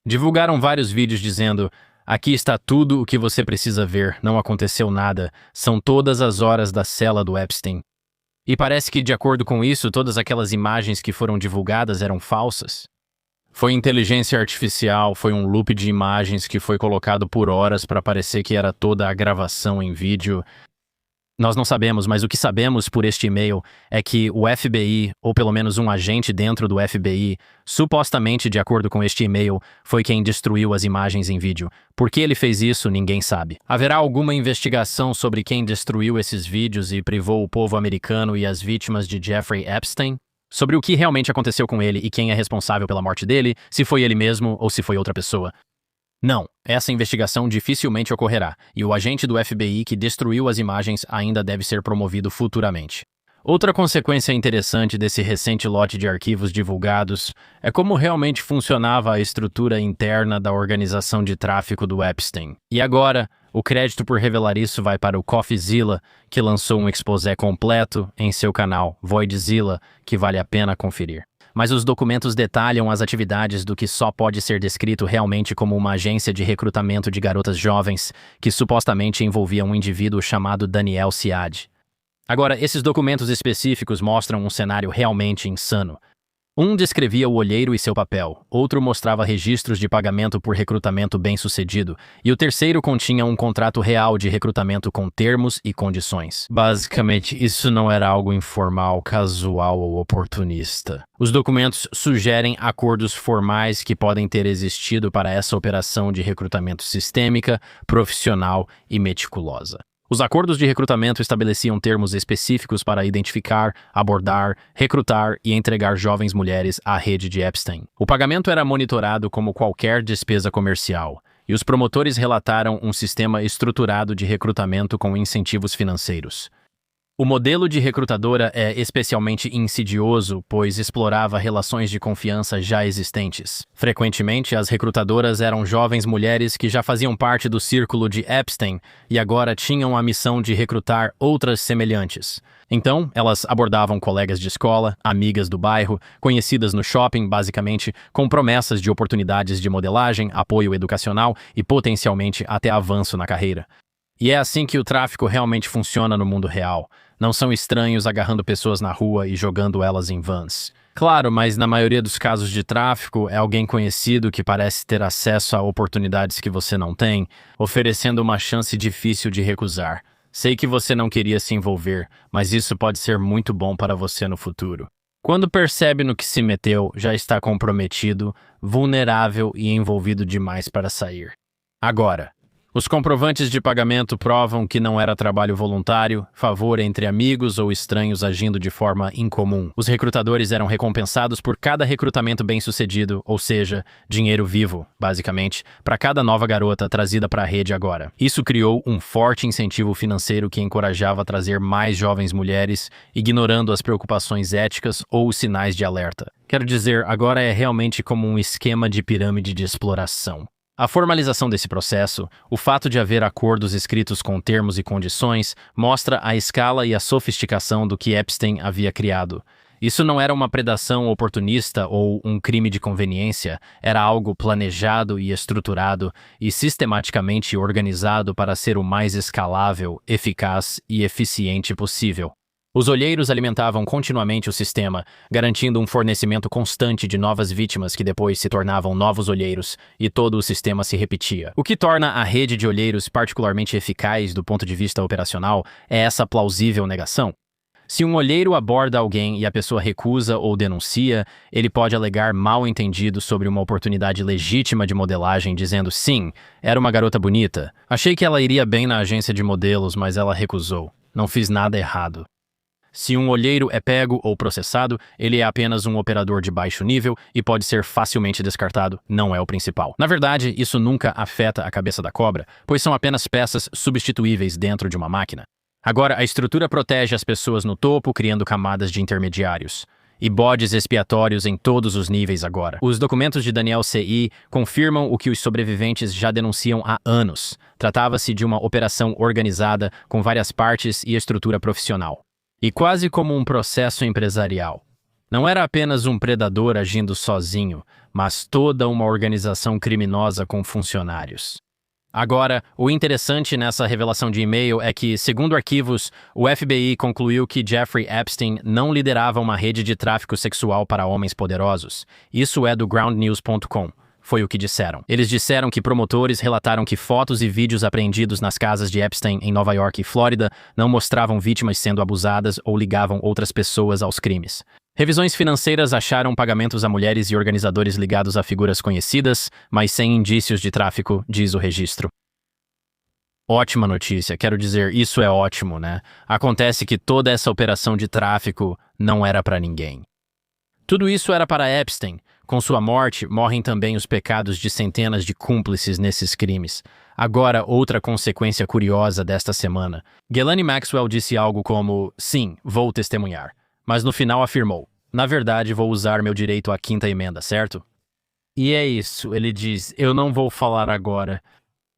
Divulgaram vários vídeos dizendo: aqui está tudo o que você precisa ver, não aconteceu nada, são todas as horas da cela do Epstein. E parece que, de acordo com isso, todas aquelas imagens que foram divulgadas eram falsas. Foi inteligência artificial, foi um loop de imagens que foi colocado por horas para parecer que era toda a gravação em vídeo. Nós não sabemos, mas o que sabemos por este e-mail é que o FBI, ou pelo menos um agente dentro do FBI, supostamente, de acordo com este e-mail, foi quem destruiu as imagens em vídeo. Por que ele fez isso, ninguém sabe. Haverá alguma investigação sobre quem destruiu esses vídeos e privou o povo americano e as vítimas de Jeffrey Epstein? Sobre o que realmente aconteceu com ele e quem é responsável pela morte dele, se foi ele mesmo ou se foi outra pessoa? Não, essa investigação dificilmente ocorrerá, e o agente do FBI que destruiu as imagens ainda deve ser promovido futuramente. Outra consequência interessante desse recente lote de arquivos divulgados é como realmente funcionava a estrutura interna da organização de tráfico do Epstein. E agora, o crédito por revelar isso vai para o CoffeeZilla, que lançou um exposé completo em seu canal Voidzilla, que vale a pena conferir. Mas os documentos detalham as atividades do que só pode ser descrito realmente como uma agência de recrutamento de garotas jovens que supostamente envolvia um indivíduo chamado Daniel Siad. Agora, esses documentos específicos mostram um cenário realmente insano. Um descrevia o olheiro e seu papel, outro mostrava registros de pagamento por recrutamento bem-sucedido, e o terceiro continha um contrato real de recrutamento com termos e condições. Basicamente, isso não era algo informal, casual ou oportunista. Os documentos sugerem acordos formais que podem ter existido para essa operação de recrutamento sistêmica, profissional e meticulosa. Os acordos de recrutamento estabeleciam termos específicos para identificar, abordar, recrutar e entregar jovens mulheres à rede de Epstein. O pagamento era monitorado como qualquer despesa comercial, e os promotores relataram um sistema estruturado de recrutamento com incentivos financeiros. O modelo de recrutadora é especialmente insidioso, pois explorava relações de confiança já existentes. Frequentemente, as recrutadoras eram jovens mulheres que já faziam parte do círculo de Epstein e agora tinham a missão de recrutar outras semelhantes. Então, elas abordavam colegas de escola, amigas do bairro, conhecidas no shopping, basicamente, com promessas de oportunidades de modelagem, apoio educacional e potencialmente até avanço na carreira. E é assim que o tráfico realmente funciona no mundo real. Não são estranhos agarrando pessoas na rua e jogando elas em vans. Claro, mas na maioria dos casos de tráfico é alguém conhecido que parece ter acesso a oportunidades que você não tem, oferecendo uma chance difícil de recusar. Sei que você não queria se envolver, mas isso pode ser muito bom para você no futuro. Quando percebe no que se meteu, já está comprometido, vulnerável e envolvido demais para sair. Agora, os comprovantes de pagamento provam que não era trabalho voluntário, favor entre amigos ou estranhos agindo de forma incomum. Os recrutadores eram recompensados por cada recrutamento bem-sucedido, ou seja, dinheiro vivo, basicamente, para cada nova garota trazida para a rede agora. Isso criou um forte incentivo financeiro que encorajava a trazer mais jovens mulheres, ignorando as preocupações éticas ou os sinais de alerta. Quero dizer, agora é realmente como um esquema de pirâmide de exploração. A formalização desse processo, o fato de haver acordos escritos com termos e condições, mostra a escala e a sofisticação do que Epstein havia criado. Isso não era uma predação oportunista ou um crime de conveniência, era algo planejado e estruturado e sistematicamente organizado para ser o mais escalável, eficaz e eficiente possível. Os olheiros alimentavam continuamente o sistema, garantindo um fornecimento constante de novas vítimas que depois se tornavam novos olheiros, e todo o sistema se repetia. O que torna a rede de olheiros particularmente eficaz do ponto de vista operacional é essa plausível negação. Se um olheiro aborda alguém e a pessoa recusa ou denuncia, ele pode alegar mal-entendido sobre uma oportunidade legítima de modelagem, dizendo: sim, era uma garota bonita. Achei que ela iria bem na agência de modelos, mas ela recusou. Não fiz nada errado. Se um olheiro é pego ou processado, ele é apenas um operador de baixo nível e pode ser facilmente descartado, não é o principal. Na verdade, isso nunca afeta a cabeça da cobra, pois são apenas peças substituíveis dentro de uma máquina. Agora, a estrutura protege as pessoas no topo, criando camadas de intermediários. e bodes expiatórios em todos os níveis agora. Os documentos de Daniel C.I. confirmam o que os sobreviventes já denunciam há anos. Tratava-se de uma operação organizada com várias partes e estrutura profissional. E quase como um processo empresarial. Não era apenas um predador agindo sozinho, mas toda uma organização criminosa com funcionários. Agora, o interessante nessa revelação de e-mail é que, segundo arquivos, o FBI concluiu que Jeffrey Epstein não liderava uma rede de tráfico sexual para homens poderosos. Isso é do groundnews.com. Foi o que disseram. Eles disseram que promotores relataram que fotos e vídeos apreendidos nas casas de Epstein em Nova York e Flórida não mostravam vítimas sendo abusadas ou ligavam outras pessoas aos crimes. Revisões financeiras acharam pagamentos a mulheres e organizadores ligados a figuras conhecidas, mas sem indícios de tráfico, diz o registro. Ótima notícia, quero dizer, isso é ótimo, né? Acontece que toda essa operação de tráfico não era para ninguém. Tudo isso era para Epstein. Com sua morte, morrem também os pecados de centenas de cúmplices nesses crimes. Agora, outra consequência curiosa desta semana. Ghislaine Maxwell disse algo como, sim, vou testemunhar. Mas no final afirmou, na verdade vou usar meu direito à quinta emenda, certo? E é isso, ele diz, eu não vou falar agora.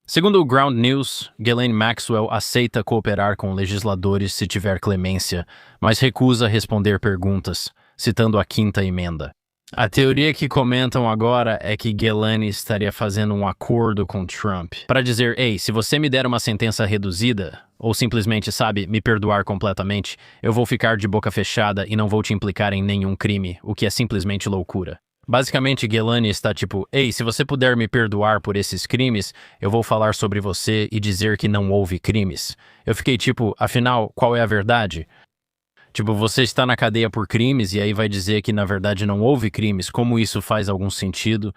Segundo o Ground News, Ghislaine Maxwell aceita cooperar com legisladores se tiver clemência, mas recusa responder perguntas, citando a quinta emenda. A teoria que comentam agora é que Ghislaine estaria fazendo um acordo com Trump para dizer, ei, se você me der uma sentença reduzida, ou simplesmente, sabe, me perdoar completamente, eu vou ficar de boca fechada e não vou te implicar em nenhum crime, o que é simplesmente loucura. Basicamente, Ghislaine está tipo, ei, se você puder me perdoar por esses crimes, eu vou falar sobre você e dizer que não houve crimes. Eu fiquei tipo, afinal, qual é a verdade? Tipo, você está na cadeia por crimes e aí vai dizer que na verdade não houve crimes, como isso faz algum sentido?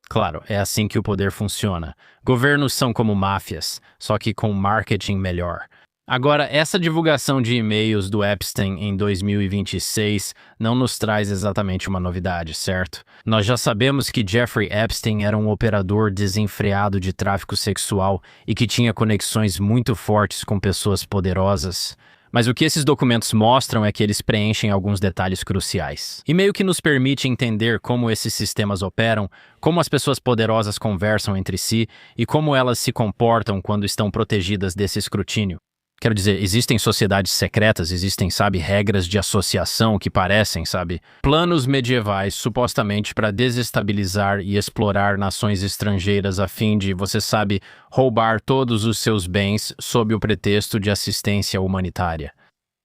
Claro, é assim que o poder funciona. Governos são como máfias, só que com marketing melhor. Agora, essa divulgação de e-mails do Epstein em 2026 não nos traz exatamente uma novidade, certo? Nós já sabemos que Jeffrey Epstein era um operador desenfreado de tráfico sexual e que tinha conexões muito fortes com pessoas poderosas. Mas o que esses documentos mostram é que eles preenchem alguns detalhes cruciais. E meio que nos permite entender como esses sistemas operam, como as pessoas poderosas conversam entre si e como elas se comportam quando estão protegidas desse escrutínio. Quero dizer, existem sociedades secretas, existem, sabe, regras de associação que parecem, sabe, planos medievais supostamente para desestabilizar e explorar nações estrangeiras a fim de, você sabe, roubar todos os seus bens sob o pretexto de assistência humanitária.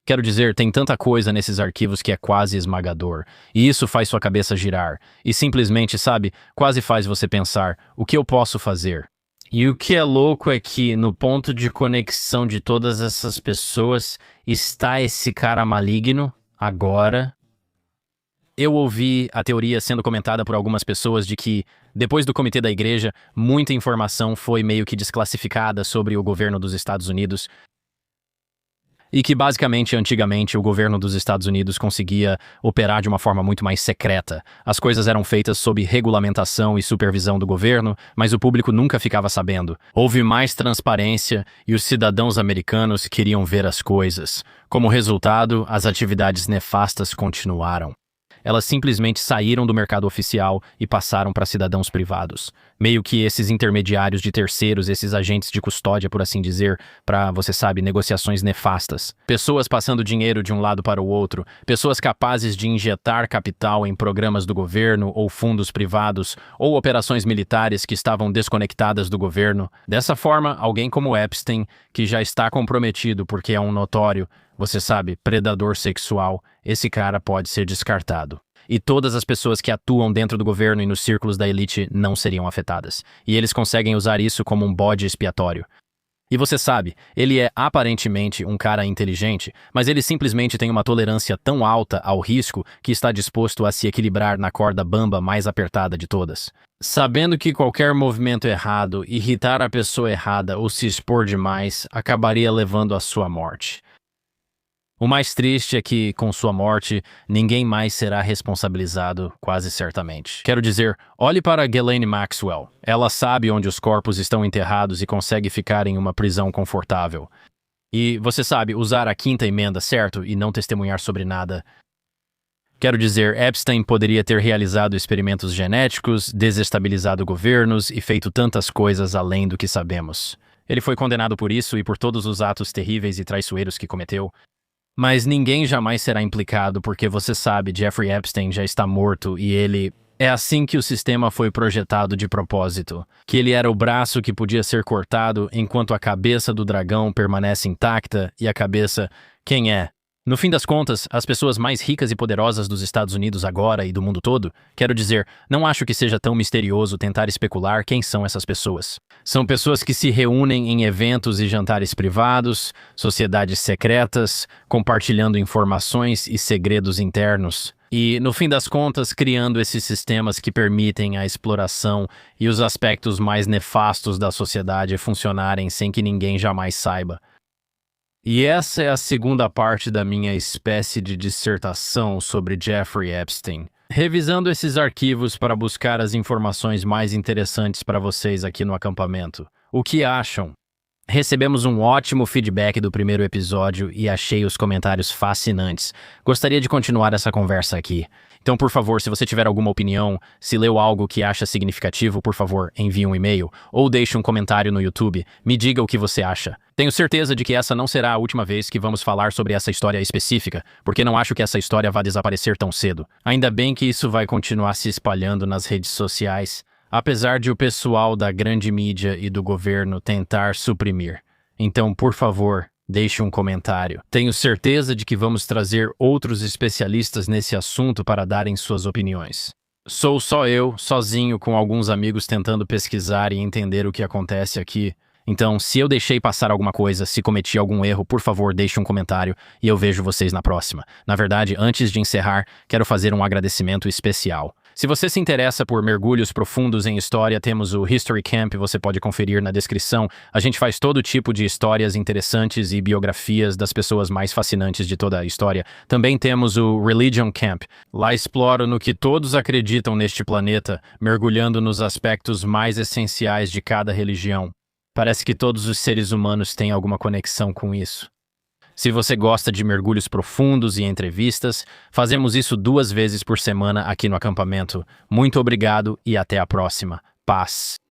Quero dizer, tem tanta coisa nesses arquivos que é quase esmagador, e isso faz sua cabeça girar, e simplesmente, sabe, quase faz você pensar, o que eu posso fazer? E o que é louco é que, no ponto de conexão de todas essas pessoas, está esse cara maligno, agora. Eu ouvi a teoria sendo comentada por algumas pessoas de que, depois do comitê da igreja, muita informação foi meio que desclassificada sobre o governo dos Estados Unidos, e que basicamente, antigamente, o governo dos Estados Unidos conseguia operar de uma forma muito mais secreta. As coisas eram feitas sob regulamentação e supervisão do governo, mas o público nunca ficava sabendo. Houve mais transparência e os cidadãos americanos queriam ver as coisas. Como resultado, as atividades nefastas continuaram. Elas simplesmente saíram do mercado oficial e passaram para cidadãos privados. Meio que esses intermediários de terceiros, esses agentes de custódia, por assim dizer, para, você sabe, negociações nefastas. Pessoas passando dinheiro de um lado para o outro, pessoas capazes de injetar capital em programas do governo ou fundos privados, ou operações militares que estavam desconectadas do governo. Dessa forma, alguém como Epstein, que já está comprometido porque é um notório, você sabe, predador sexual, esse cara pode ser descartado. E todas as pessoas que atuam dentro do governo e nos círculos da elite não seriam afetadas. E eles conseguem usar isso como um bode expiatório. E você sabe, ele é aparentemente um cara inteligente, mas ele simplesmente tem uma tolerância tão alta ao risco que está disposto a se equilibrar na corda bamba mais apertada de todas. Sabendo que qualquer movimento errado, irritar a pessoa errada ou se expor demais, acabaria levando à sua morte. O mais triste é que, com sua morte, ninguém mais será responsabilizado, quase certamente. Quero dizer, olhe para Ghislaine Maxwell. Ela sabe onde os corpos estão enterrados e consegue ficar em uma prisão confortável. E, você sabe, usar a quinta emenda, certo? E não testemunhar sobre nada. Quero dizer, Epstein poderia ter realizado experimentos genéticos, desestabilizado governos e feito tantas coisas além do que sabemos. Ele foi condenado por isso e por todos os atos terríveis e traiçoeiros que cometeu. Mas ninguém jamais será implicado porque você sabe, Jeffrey Epstein já está morto e ele... É assim que o sistema foi projetado de propósito. Que ele era o braço que podia ser cortado enquanto a cabeça do dragão permanece intacta e a cabeça... Quem é? No fim das contas, as pessoas mais ricas e poderosas dos Estados Unidos agora e do mundo todo, quero dizer, não acho que seja tão misterioso tentar especular quem são essas pessoas. São pessoas que se reúnem em eventos e jantares privados, sociedades secretas, compartilhando informações e segredos internos. E, no fim das contas, criando esses sistemas que permitem a exploração e os aspectos mais nefastos da sociedade funcionarem sem que ninguém jamais saiba. E essa é a segunda parte da minha espécie de dissertação sobre Jeffrey Epstein. Revisando esses arquivos para buscar as informações mais interessantes para vocês aqui no acampamento. O que acham? Recebemos um ótimo feedback do primeiro episódio e achei os comentários fascinantes. Gostaria de continuar essa conversa aqui. Então, por favor, se você tiver alguma opinião, se leu algo que acha significativo, por favor, envie um e-mail ou deixe um comentário no YouTube. Me diga o que você acha. Tenho certeza de que essa não será a última vez que vamos falar sobre essa história específica, porque não acho que essa história vá desaparecer tão cedo. Ainda bem que isso vai continuar se espalhando nas redes sociais, apesar de o pessoal da grande mídia e do governo tentar suprimir. Então, por favor, deixe um comentário. Tenho certeza de que vamos trazer outros especialistas nesse assunto para darem suas opiniões. Sou só eu, sozinho, com alguns amigos tentando pesquisar e entender o que acontece aqui. Então, se eu deixei passar alguma coisa, se cometi algum erro, por favor, deixe um comentário e eu vejo vocês na próxima. Na verdade, antes de encerrar, quero fazer um agradecimento especial. Se você se interessa por mergulhos profundos em história, temos o History Camp, você pode conferir na descrição. A gente faz todo tipo de histórias interessantes e biografias das pessoas mais fascinantes de toda a história. Também temos o Religion Camp. Lá exploro no que todos acreditam neste planeta, mergulhando nos aspectos mais essenciais de cada religião. Parece que todos os seres humanos têm alguma conexão com isso. Se você gosta de mergulhos profundos e entrevistas, fazemos isso 2 vezes por semana aqui no acampamento. Muito obrigado e até a próxima. Paz.